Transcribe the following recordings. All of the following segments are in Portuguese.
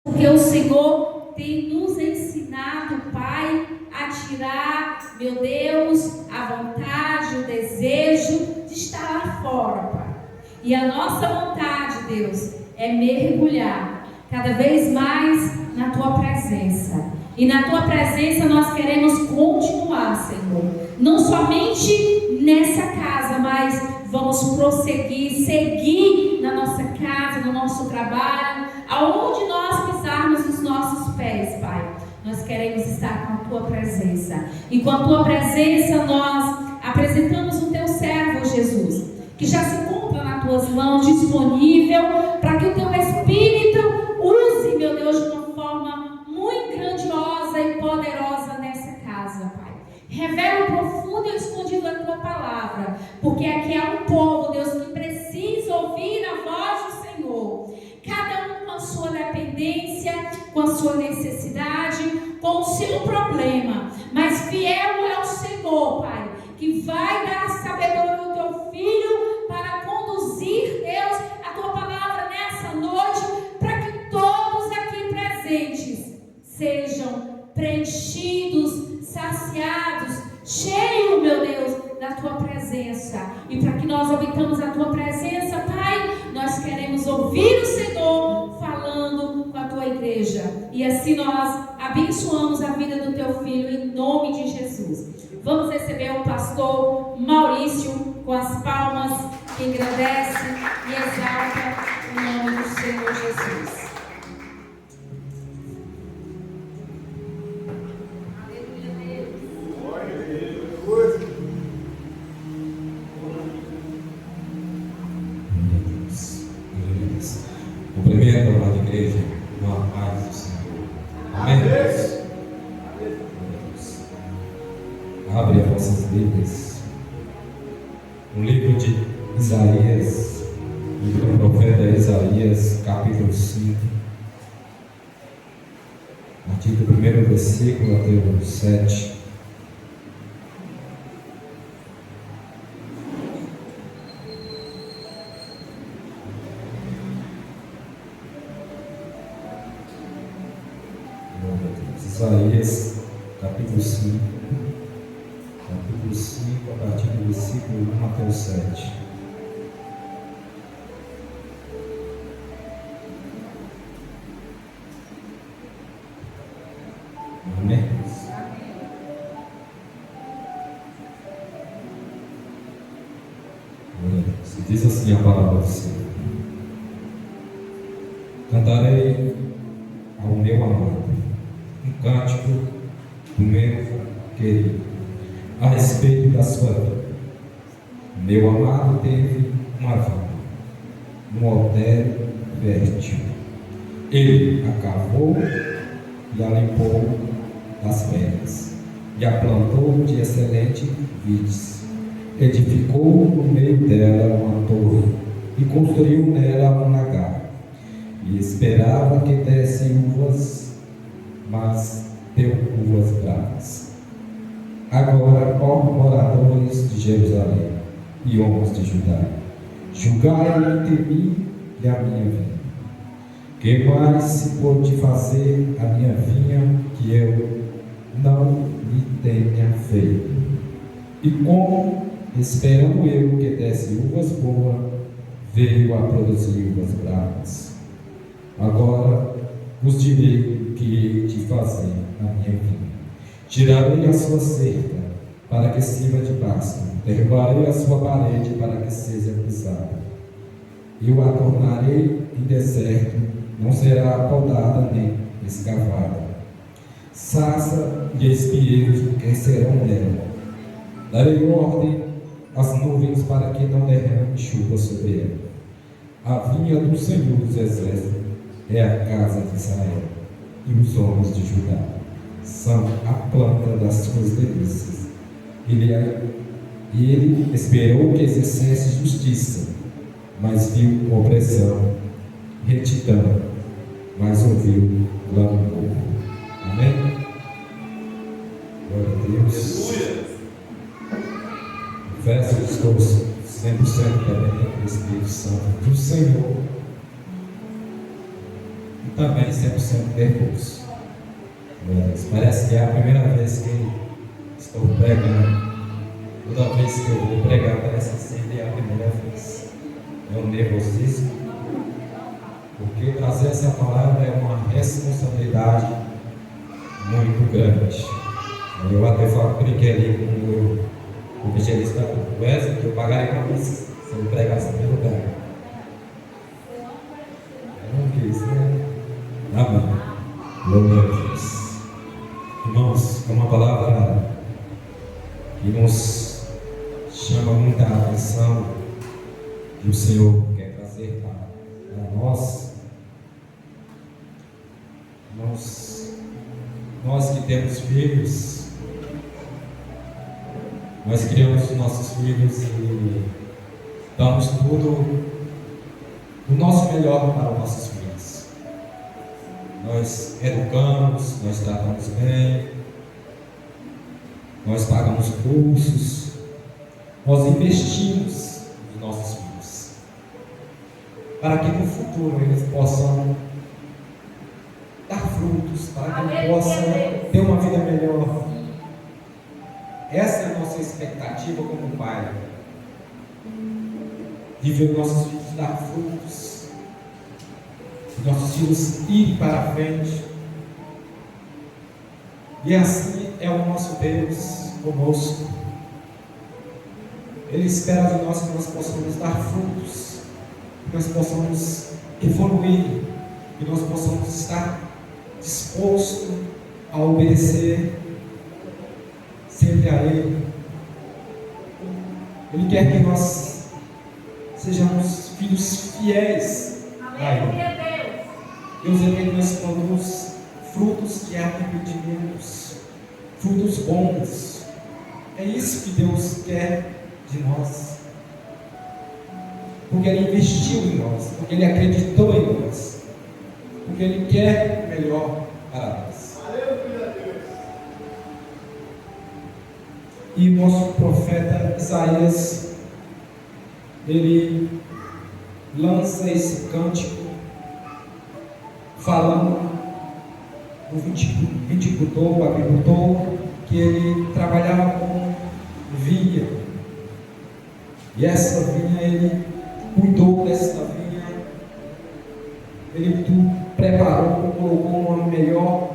Porque o Senhor tem nos ensinado, Pai, a tirar, meu Deus, a vontade, o desejo de estar lá fora, Pai. E a nossa vontade, Deus, é mergulhar cada vez mais na Tua presença. E na Tua presença nós queremos continuar, Senhor. Não somente nessa casa, mas vamos prosseguir, seguir na nossa casa, no nosso trabalho, aonde nós pisarmos os nossos pés, Pai. Nós queremos estar com a Tua presença. E com a Tua presença nós apresentamos o Teu servo, Jesus, que já se cumpra nas Tuas mãos, disponível, para que o Teu Espírito use, meu Deus, de uma forma muito grandiosa e poderosa nessa casa, Pai. Revela o profundo e escondido da Tua palavra, porque aqui há um povo, Deus, que precisa ouvir a voz do Senhor. Cada um com a sua dependência, com a sua necessidade, com o seu problema. Mas fiel é o Senhor, Pai, que vai dar sabedoria ao Teu Filho para conduzir, Deus, a Tua palavra nessa noite, para que todos aqui presentes sejam preenchidos, saciados, cheios, meu Deus, da Tua presença. E para que nós habitamos a Tua presença, Pai, nós queremos ouvir o Senhor falando com a Tua igreja. E assim nós abençoamos a vida do Teu Filho em nome de Jesus. Vamos receber o pastor Maurício com as palmas que engrandece e exalta o nome do Senhor Jesus. Cumprimento a amada igreja com a paz do Senhor. Amém, Deus? Abre as vossas Bíblias no livro de Isaías, livro do profeta Isaías, capítulo 5, a partir do primeiro versículo até o 7. Isaías, capítulo 5, a partir do versículo 1 até o 7. Amém? Diz assim a palavra do Senhor: cantarei ao meu amado um cântico do meu querido a respeito da sua vida. Meu amado teve uma vida, um altério fértil. Ele a cavou e a limpou das pedras, e a plantou de excelente vides. Edificou no meio dela uma torre, e construiu nela um lagar, e esperava que desse uvas, mas deu uvas bravas. Agora, ó moradores de Jerusalém e homens de Judá, julgai entre mim e a minha vinha. Que mais se pode fazer a minha vinha que eu não lhe tenha feito? E como, esperando eu que desse uvas boas, veio a produzir uvas bravas. Agora vos direi o que hei de fazer na minha vinha. Tirarei a sua cerca para que sirva de pasto, derrubarei a sua parede para que seja pisada. Eu a tornarei em deserto, não será podada nem escavada. Sarça e espinheiros crescerão nela. Darei ordem às nuvens para que não derrame chuva sobre ela. A vinha do Senhor dos Exércitos é a casa de Israel, e os homens de Judá são a planta das suas delícias. Ele esperou que exercesse justiça, mas viu opressão, retidão, mas ouviu clamor. Amém? Glória a Deus. Confesso que estou 100% dependente do Espírito Santo do Senhor. e também 100% nervoso. Parece que é a primeira vez que estou pregando. Toda vez que eu vou pregar, parece que sempre é a primeira vez. É um nervosismo, porque trazer essa palavra é uma responsabilidade muito grande. Eu até brinquei ali com o evangelista Wesley, que eu pagaria para mim se eu pregasse no lugar. Eu não quis, né? Amém. Glória a Deus. Irmãos, é uma palavra que nos chama muita atenção, que o Senhor quer trazer para nós. Nós que temos filhos, nós criamos os nossos filhos e damos tudo o nosso melhor para os nossos filhos. Nós educamos, nós tratamos bem, nós pagamos cursos, nós investimos nos nossos filhos, para que no futuro eles possam dar frutos, para que eles possam ter uma vida melhor. Essa é a nossa expectativa como pai, de ver nossos filhos dar frutos, nossos filhos ir para a frente. E assim é o nosso Deus conosco. Ele espera de nós que nós possamos dar frutos, que nós possamos evoluir, que nós possamos estar dispostos a obedecer sempre a Ele. Ele quer que nós sejamos filhos fiéis a Ele. Deus quer que nós produzamos frutos que arrependimento, frutos bons. É isso que Deus quer de nós, porque Ele investiu em nós, porque Ele acreditou em nós, porque Ele quer o melhor para nós. E o nosso profeta Isaías, ele lança esse cântico falando do viticultor, o agricultor, que ele trabalhava com vinha. E essa vinha, ele cuidou dessa vinha, ele preparou, colocou uma melhor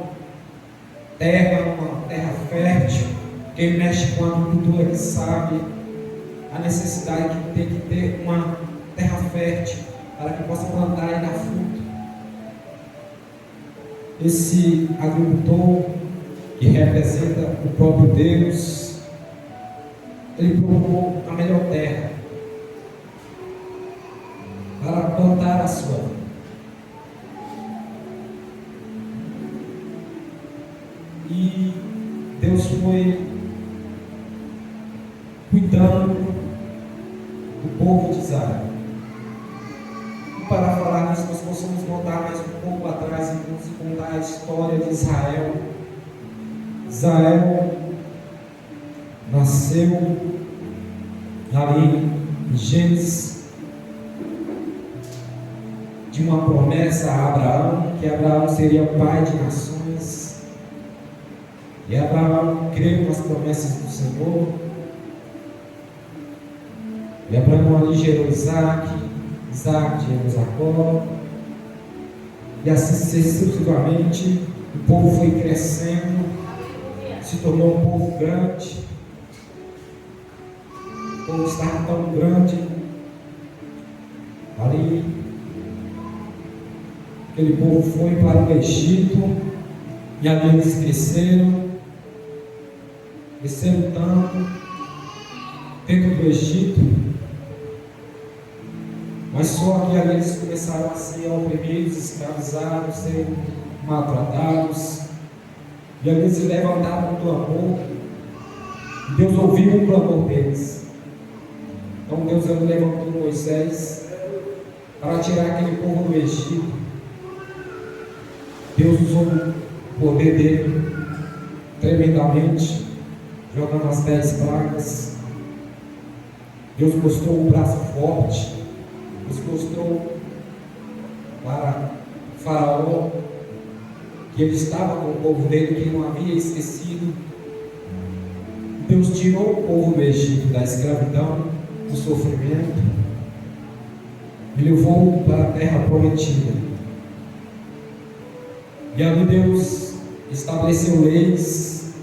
terra, uma terra fértil. Quem mexe com a agricultura que sabe a necessidade que tem que ter uma terra fértil para que possa plantar e dar fruto. Esse agricultor, que representa o próprio Deus, ele procurou a melhor terra para plantar a sua vida. E Deus foi cuidando do povo de Israel. E para falar nisso, nós possamos voltar mais um pouco atrás e nos contar a história de Israel. Israel nasceu ali em Gênesis, de uma promessa a Abraão, que Abraão seria pai de nações. E Abraão creu nas promessas do Senhor. E Abraão ali gerou Isaac gerou Jacó. E assim sucessivamente, o povo foi crescendo, se tornou um povo grande. O povo estava tão grande. Ali, aquele povo foi para o Egito, e ali eles cresceram tanto dentro do Egito. Mas só que ali eles começaram a ser oprimidos, escravizados, ser maltratados. E ali eles levantaram um clamor. E Deus ouviu o clamor deles. Então Deus levantou Moisés para tirar aquele povo do Egito. Deus usou o poder dele tremendamente, jogando as 10 pragas. Deus mostrou o braço forte. Deus mostrou para Faraó, que ele estava com o povo dele, que não havia esquecido. Deus tirou o povo do Egito, da escravidão, do sofrimento, e levou para a terra prometida. E ali Deus estabeleceu leis,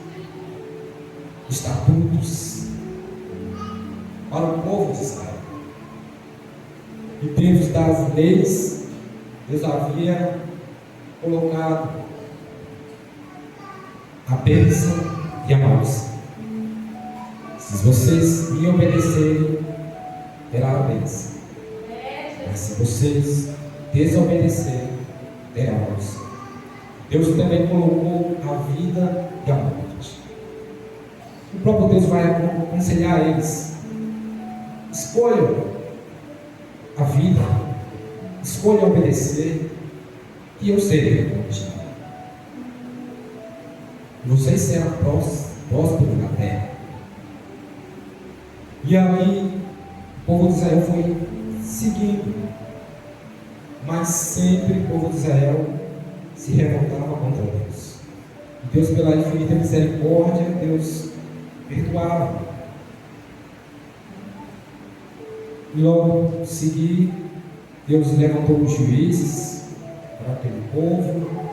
estatutos para o povo de Israel. E dentro das leis, Deus havia colocado a bênção e a maldição. Se vocês me obedecerem, terá a bênção. Mas se vocês desobedecerem, terá a maldição. Deus também colocou a vida e a morte. O próprio Deus vai aconselhar eles: escolham a vida, escolham obedecer, e eu serei contigo. Vocês serão prósperos na terra. E aí o povo de Israel foi seguindo, mas sempre o povo de Israel se revoltava contra Deus. E Deus, pela infinita misericórdia, Deus perdoava. E logo em seguida, Deus levantou os juízes para aquele povo.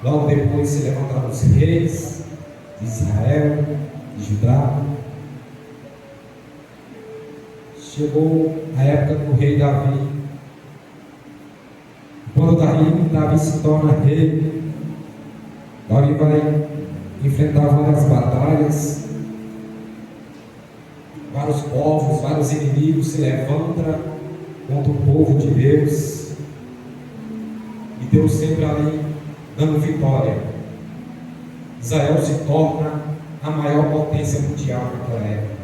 Logo depois se levantaram os reis de Israel, de Judá. Chegou a época do rei Davi. Quando Davi se torna rei, Davi vai enfrentar várias batalhas, vários povos, vários inimigos se levantam contra o povo de Deus, e Deus sempre ali dando vitória. Israel se torna a maior potência mundial naquela época,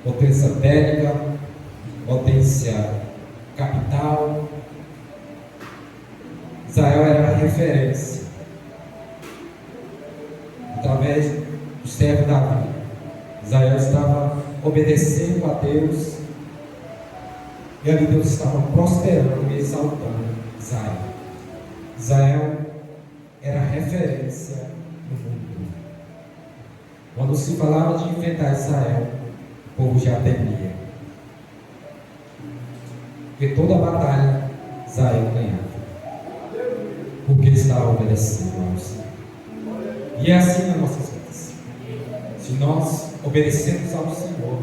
potência bélica, potência capital. Israel era a referência. Através do servo Davi, Israel estava obedecendo a Deus, e ali Deus estava prosperando e exaltando Israel. Israel era a referência no mundo. Quando se falava de enfrentar Israel, o povo já temia, porque toda a batalha Israel ganhava, porque estava obedecendo ao Senhor. E é assim nas nossas vidas. Se nós obedecemos ao Senhor,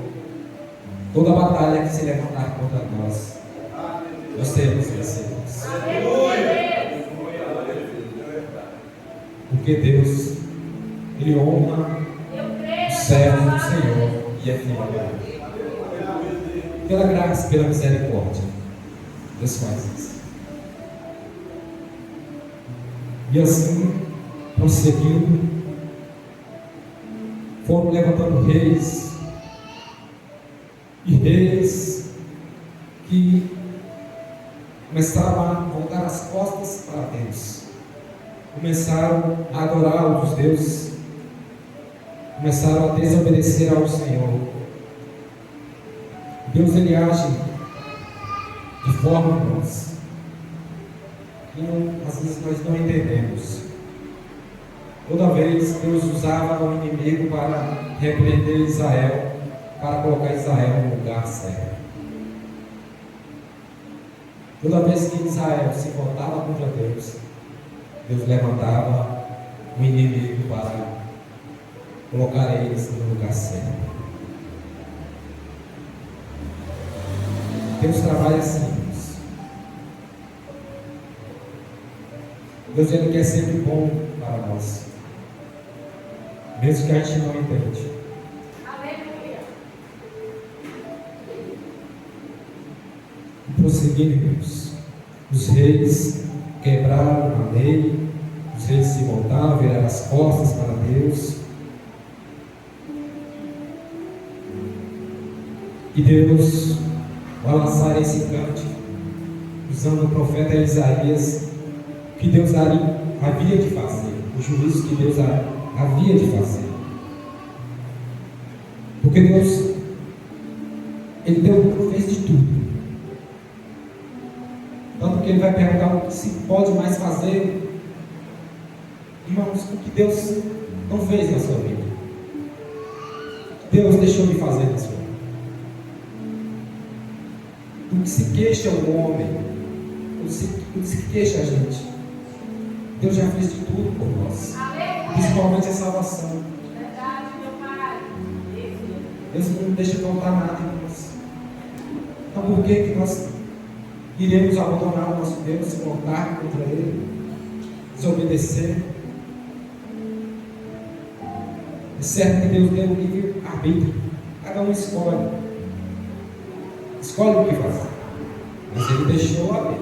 toda a batalha que se levantar contra nós, nós seremos vencedores. Porque Deus, Ele honra o servo do Senhor e é fiel. Pela graça, pela misericórdia, Deus faz isso. E assim, prosseguindo, foram levantando reis, e reis que começaram a voltar as costas para Deus, começaram a adorar outros deuses, começaram a desobedecer ao Senhor. Deus, Ele age de forma nossa, que às vezes nós não entendemos. Toda vez Deus usava o inimigo para repreender Israel, para colocar Israel no lugar certo. Toda vez que Israel se voltava contra Deus, Deus levantava o inimigo para colocar eles no lugar certo. Deus trabalha assim. Deus, Ele quer sempre bom para nós, mesmo que a gente não entende. E prosseguindo, os reis quebraram a lei, os reis se voltaram, viraram as costas para Deus. E Deus vai lançar esse cântico, usando o profeta Isaías, que Deus havia de fazer, o juízo que Deus havia de fazer. Porque Deus, Ele fez de tudo Tanto que ele vai perguntar o que se pode mais fazer. Irmãos, o que Deus não fez na sua vida, o que Deus deixou de fazer na sua vida. O que se queixa o homem, o que se queixa a gente, Deus já fez de tudo por nós, principalmente a salvação. Verdade, meu Pai. Deus não deixa faltar nada em nós. Então por que nós iremos abandonar o nosso Deus, se voltar contra Ele, desobedecer? É certo que Deus deu um livre arbítrio. Cada um escolhe o que fazer, mas Ele deixou a lei.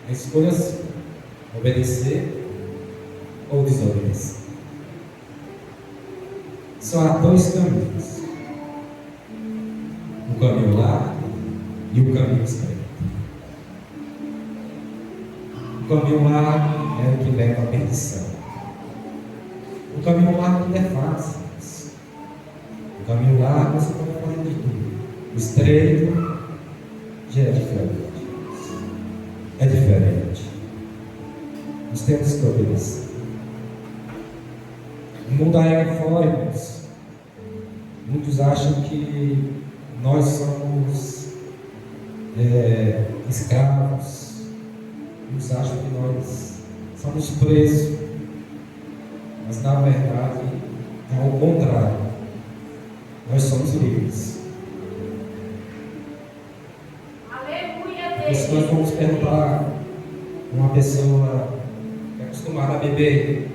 A escolha é obedecer ou desobedecer. Só há dois caminhos: o caminho largo e o caminho estreito. O caminho largo é o que leva à perdição. O caminho largo não é fácil. O caminho largo você pode fazer de tudo. O estreito já é diferente. É diferente. Nós temos que obedecer. O mundo aí fora, irmãos, muitos acham que nós somos escravos. Muitos acham que nós somos presos. Mas na verdade é ao contrário. Nós somos livres. Aleluia, Se nós vamos perguntar uma pessoa que é acostumada a beber,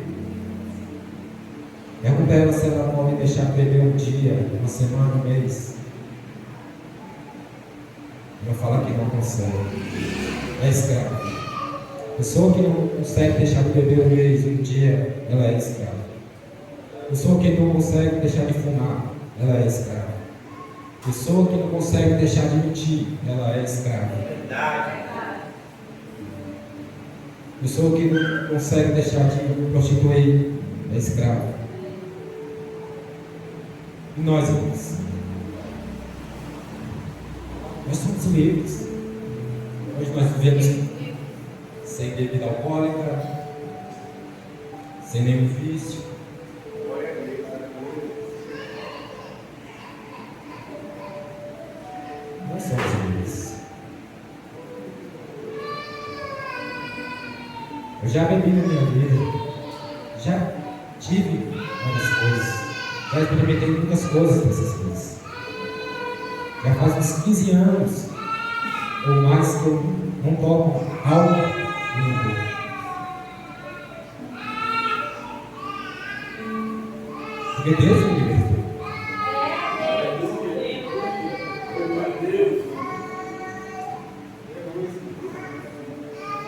pergunta a ela se ela pode deixar de beber um dia, uma semana, um mês. Ela fala que não consegue. É escravo. Pessoa que não consegue deixar de beber um mês, um dia, ela é escrava. Pessoa que não consegue deixar de fumar, ela é escrava. Pessoa que não consegue deixar de mentir, ela é escrava. Pessoa que não consegue deixar de prostituir, é escrava. E nós, irmãos? Nós somos livres. Hoje nós vivemos sem bebida alcoólica, sem nenhum vício. Nós somos livres. Eu já bebi na minha vida, já tive várias coisas, já experimentei muitas coisas dessas coisas. Já faz uns 15 anos ou mais que eu não tomo álcool. Porque Deus me libertou.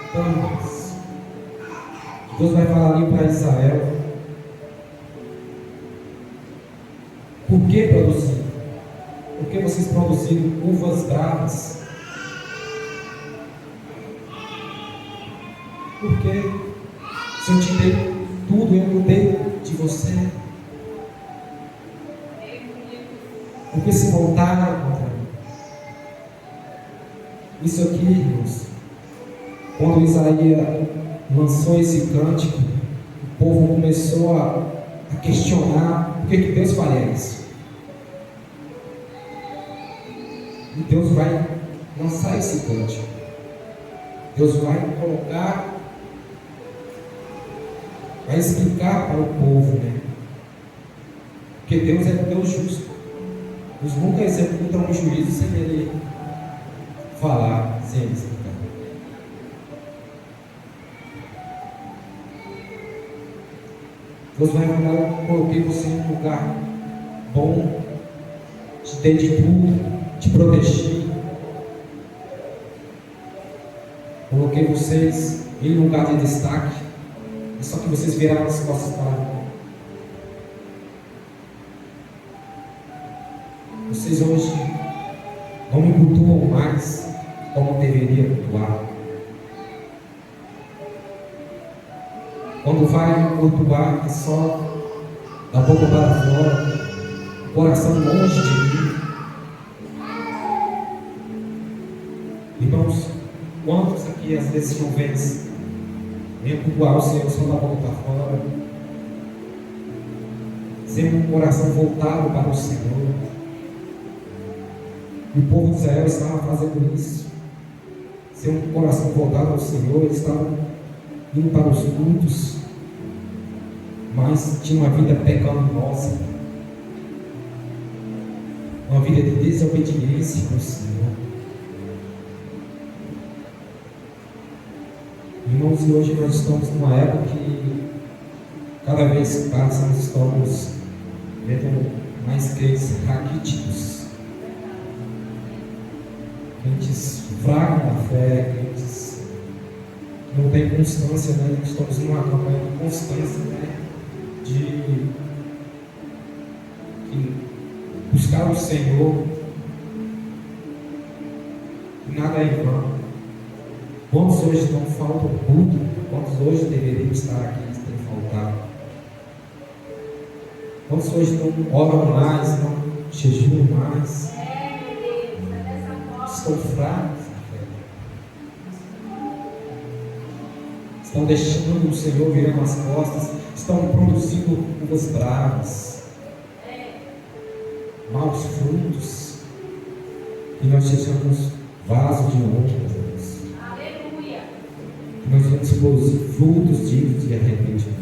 Então, Deus vai falar ali para Israel. Por que produzir? Por que vocês produziram uvas bravas? Porque se eu te dei tudo, eu mudei de você. Porque se voltaram contra mim. Isso aqui, irmãos, quando Isaías lançou esse cântico, o povo começou a questionar por que Deus faria isso. E Deus vai lançar esse cântico. Deus vai colocar, vai explicar para o povo, né? Porque Deus é um Deus justo. Deus nunca executa um juízo sem Ele falar, sem Ele explicar. Deus vai falar: eu coloquei você em um lugar bom, te dei de tudo, te protegi. Coloquei vocês em um lugar de destaque, só que vocês viraram as costas para mim. Vocês hoje não me cultuam mais como deveria cultuar. Quando vai cultuar, é só da boca para fora, o coração longe de mim. Irmãos, Quantos aqui às vezes não vêm cultuar o Senhor só da boca para fora, sem um coração voltado para o Senhor? E o povo de Israel estava fazendo isso, sem um coração voltado ao Senhor. Eles estavam indo para os cultos, mas tinha uma vida pecaminosa, uma vida de desobediência para o Senhor. Irmãos, e hoje nós estamos numa época que cada vez que passa nós estamos vendo mais crentes raquíticos, crentes fracos na fé, crentes que não têm constância, né? Estamos numa campanha de constância, né? De buscar o Senhor, e nada é em vão. Quantos hoje estão faltam culto? Quantos hoje deveriam estar aqui e têm faltado? Quantos hoje não oram mais, não jejuam mais? Estão fracos na fé. Estão deixando o Senhor virando as costas. Estão produzindo uvas bravas, maus frutos. E nós sejamos vaso de honra, Deus. Aleluia. Que nós vamos produzir frutos dignos de arrependimentos.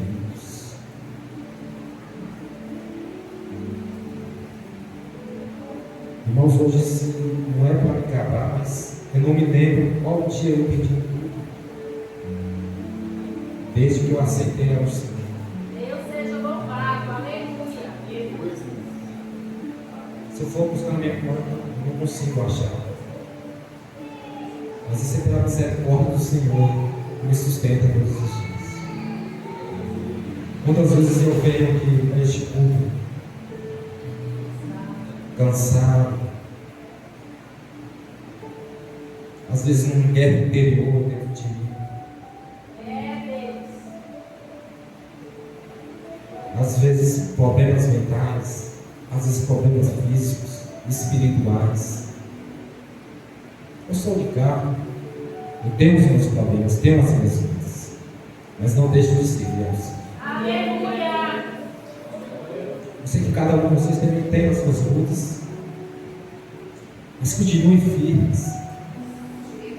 Irmãos, hoje não é para me acabar, mas eu não me lembro qual dia eu pedi tudo. Desde que eu aceitei ao Senhor. Deus seja louvado, aleluia. Se eu for buscar na minha conta, eu não consigo achar. Mas isso é pela misericórdia do Senhor que me sustenta todos os dias. Quantas vezes eu venho aqui para este culto cansado, às vezes numa guerra interior dentro de mim, às vezes problemas mentais, às vezes problemas físicos, espirituais. Eu sou de carro, eu tenho os meus problemas, tenho as minhas lutas, mas não deixo de ser Deus. Aleluia! Eu sei que cada um de vocês também tem as suas lutas, mas continuem firmes.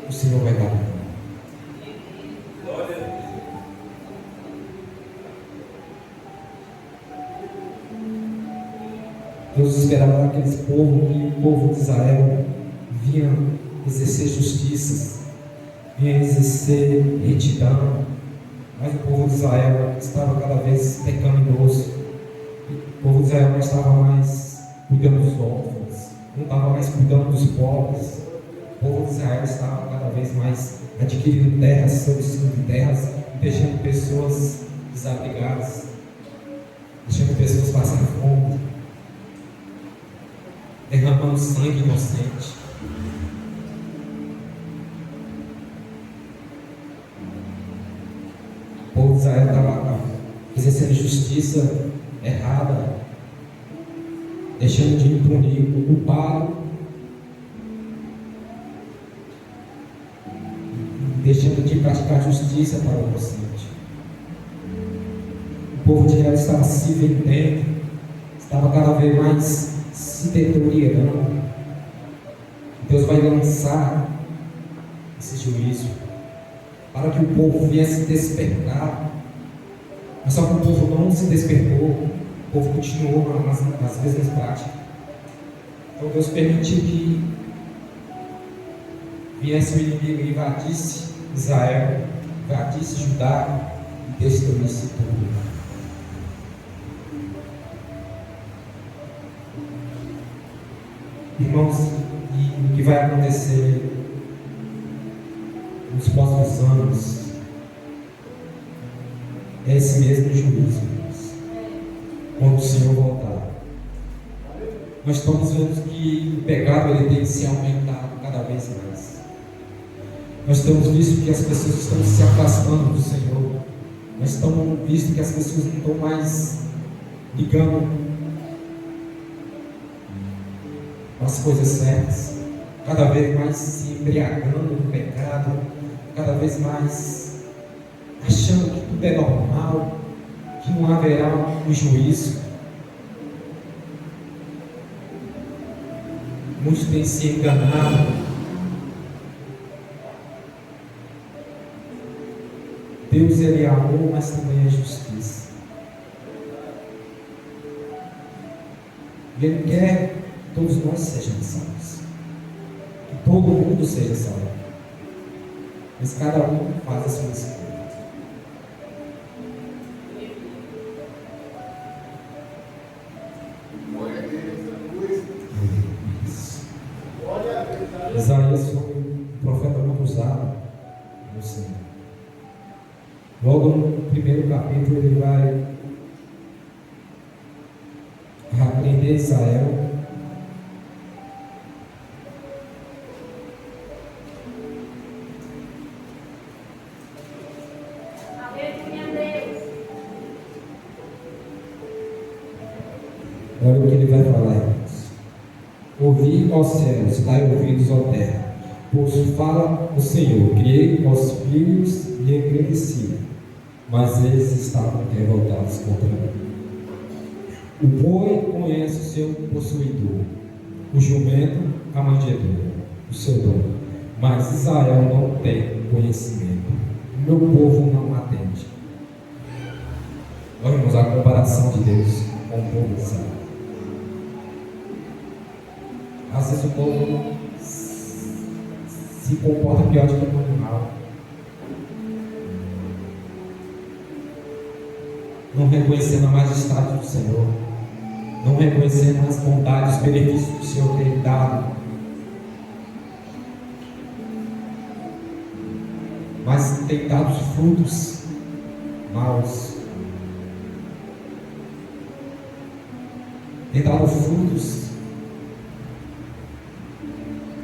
O Senhor vai dar conta. Deus esperava aqueles povos, que o povo de Israel vinha exercer justiça, vinha exercer retidão, mas o povo de Israel estava cada vez pecaminoso. O povo de Israel não estava mais cuidando dos órfãos, não estava mais cuidando dos pobres. O povo de Israel estava cada vez mais adquirindo terras, solicitando terras, e deixando pessoas desabrigadas, deixando pessoas passar fome, derramando sangue inocente. O povo de Israel estava exercendo justiça errada, deixando de punir o culpado, deixando de praticar justiça para o inocente. O povo de Israel estava se vendendo, estava cada vez mais se deteriorando. Deus vai lançar esse juízo para que o povo viesse despertar. Mas só que o povo não se despertou, o povo continuou nas mesmas práticas. Então Deus permitiu que viesse o inimigo e invadisse Israel, invadisse Judá e destruísse tudo. Irmãos, e o que vai acontecer nos próximos anos é esse mesmo juízo, irmãos, quando o Senhor voltar. Nós estamos vendo que o pecado ele tem se aumentado cada vez mais. Nós temos visto que as pessoas estão se afastando do Senhor. Nós estamos visto que as pessoas não estão mais ligando as coisas certas. cada vez mais se embriagando no pecado, cada vez mais achando que tudo é normal, que não haverá um juízo. Muitos têm se enganado. Deus, Ele é amor, mas também é justiça. Ele quer que todos nós sejamos salvos, que todo mundo seja salvo, mas cada um faz a sua escolha. Isaías foi um profeta muito usado no Senhor. Logo no primeiro capítulo ele vai repreender Israel. Olha o que ele vai falar, irmãos. Ouvi, ó céus, dai ouvidos, ó terra, pois fala o Senhor, criei os filhos e engrandeci, mas eles estavam revoltados contra mim. O boi conhece o seu possuidor, o jumento a manjedoura, o seu dono, mas Israel não tem conhecimento, meu povo não atende. Olha, irmãos, a comparação de Deus com o povo de Israel. Às vezes o povo se comporta pior do que um animal. Não reconhecendo a majestade do Senhor, não reconhecendo as bondades, os benefícios que o Senhor tem dado, mas tem dado frutos maus, tem dado frutos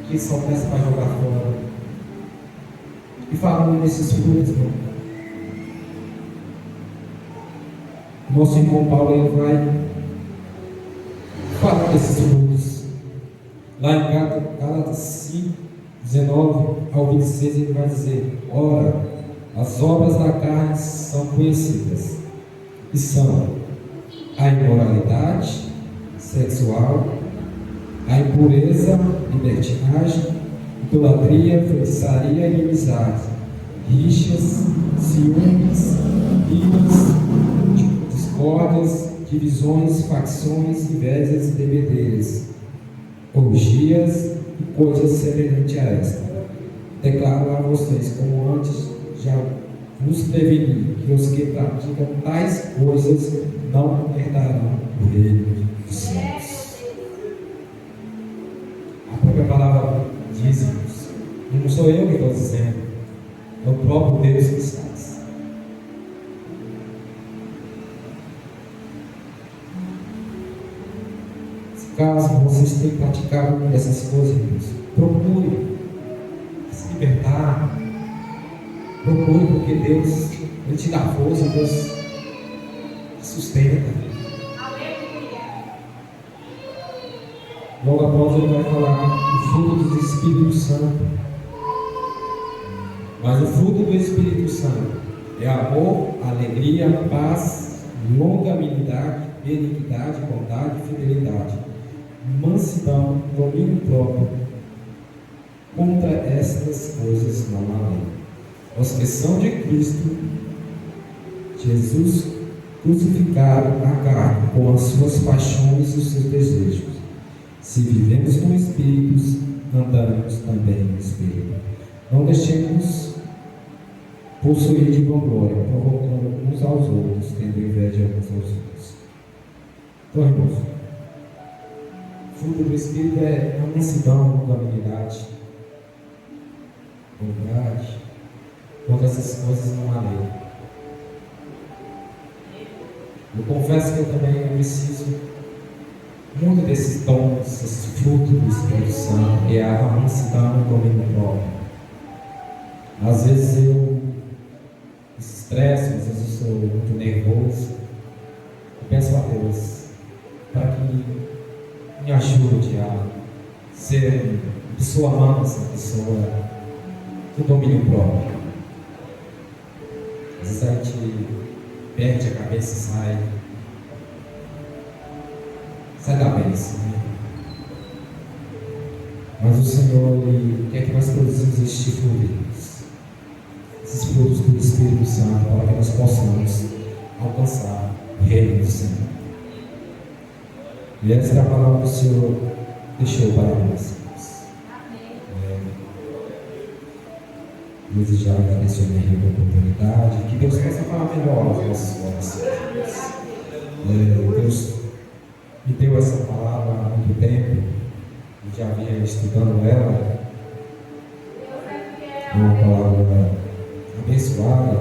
que só peça para jogar fora. E falando nesses frutos, irmão, nosso irmão Paulo ele vai falar desses frutos. Lá em Gálatas 5, 19 ao 26, ele vai dizer: ora, as obras da carne são conhecidas, e são a imoralidade sexual, a impureza, libertinagem, idolatria, feitiçaria e inimizade, rixas, ciúmes, iras, discórdias, divisões, facções, invejas e bebedeiras, orgias e coisas semelhantes a esta. Declaro a vocês, como antes já vos preveni, que os que praticam tais coisas não herdarão o reino dos céus. A própria palavra diz, não sou eu que estou dizendo, é o próprio Deus que está. Caso vocês tenham praticado essas coisas, procure se libertar, procure, porque Deus Ele te dá força, Deus te sustenta. Logo após ele vai falar do fruto do Espírito Santo. Mas o fruto do Espírito Santo é amor, alegria, paz, longanimidade, benignidade, bondade e fidelidade, mansidão, domínio próprio. Contra estas coisas não há lei. Os que são de Cristo Jesus crucificaram a carne com as suas paixões e os seus desejos. Se vivemos no Espírito, andaremos também no Espírito. Não deixemos possuir de vanglória, provocando uns aos outros, tendo inveja uns aos outros. Então, irmãos, o fruto do Espírito é a mansidão, longanimidade, bondade. Contra essas coisas não há lei. Eu confesso que eu também preciso muito desses dons, esses frutos do Espírito Santo, que é a mansidão e o domínio próprio. Às vezes eu me estresso, às vezes eu sou muito nervoso. Eu peço a Deus para que me ajude a ser um pessoa mansa, pessoa com domínio próprio. Às vezes a gente perde a cabeça e sai da bênção, né? Mas o Senhor, Ele quer que nós produzimos esses frutos, esses frutos do Espírito Santo, para que nós possamos alcançar o reino do Senhor. E essa é a palavra que o Senhor deixou para nós. Desejar agradecer a minha oportunidade, que Deus possa falar melhor aos nossos corações. Deus me deu essa palavra há muito tempo, eu já vinha estudando ela. É uma palavra abençoada.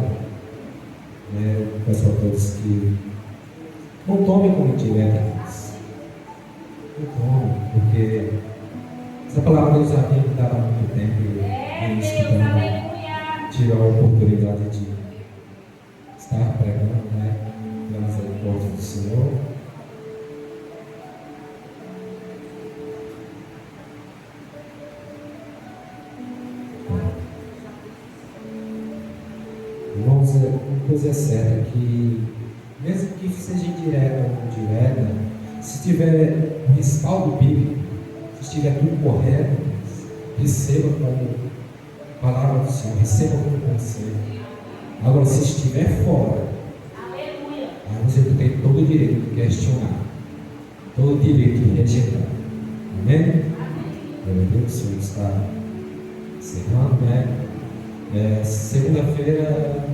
Peço a todos que não tomem como direta, não tomem, porque essa palavra Deus já vinha me dado há muito tempo e eu venho estudando. Tive a oportunidade de estar pregando, pela misericórdia do Senhor. Irmãos, uma coisa é certa, que mesmo que seja indireta ou não direta, se tiver um respaldo bíblico, se estiver tudo correto, receba como palavra do Senhor, receba como conselho. Agora, se estiver fora, aí você tem todo o direito de questionar, todo o direito de rejeitar. Amém? Glória a Deus, o Senhor está encerrando, Segunda-feira